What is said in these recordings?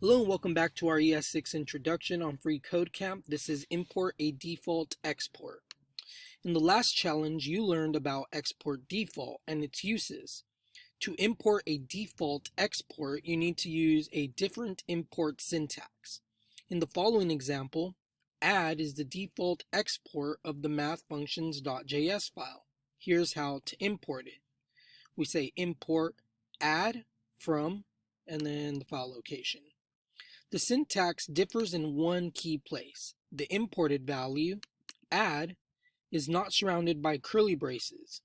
Hello and welcome back to our ES6 introduction on freeCodeCamp. This is import a default export. In the last challenge, you learned about export default and its uses. To import a default export, you need to use a different import syntax. In the following example, add is the default export of the mathfunctions.js file. Here's how to import it. We say import add from and then the file location. The syntax differs in one key place. The imported value, add, is not surrounded by curly braces.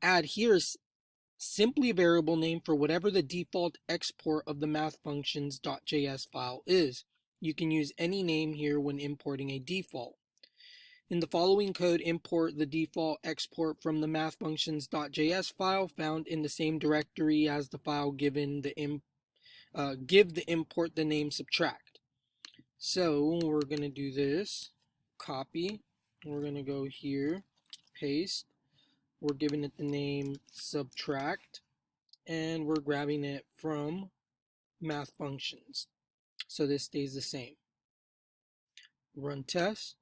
Add here is simply a variable name for whatever the default export of the mathfunctions.js file is. You can use any name here when importing a default. In the following code, import the default export from the mathfunctions.js file found in the same directory as the file given the give the import the name subtract. So we're going to do this, copy, we're going to go here, paste, we're giving it the name subtract, and we're grabbing it from math functions. So this stays the same. Run test,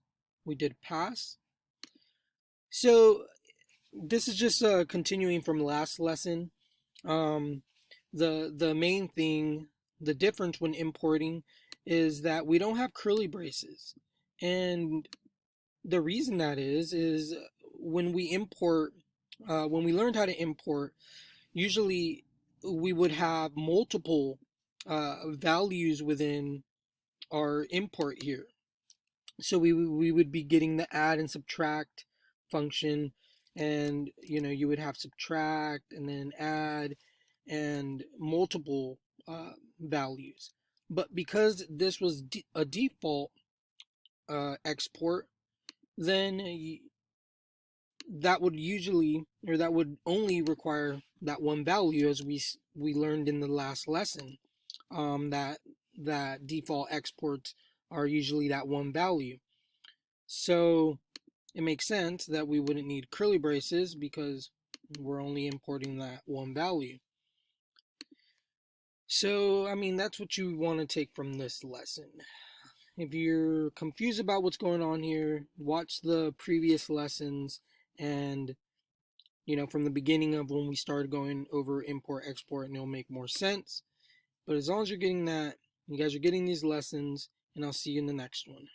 we did pass. So this is just continuing from last lesson. The main thing, the difference when importing is that we don't have curly braces. And the reason that is when we import, when we learned how to import, usually we would have multiple values within our import here. So we would be getting the add and subtract function, and you would have subtract and then add and multiple values. But because this was a default export, then that would usually, or that would only require that one value, as we learned in the last lesson, that default exports are usually that one value. So it makes sense that we wouldn't need curly braces because we're only importing that one value. So, I mean, that's what you want to take from this lesson. If you're confused about what's going on here, watch the previous lessons and, from the beginning of when we started going over import, export, and it'll make more sense. But as long as you're getting that, you guys are getting these lessons, and I'll see you in the next one.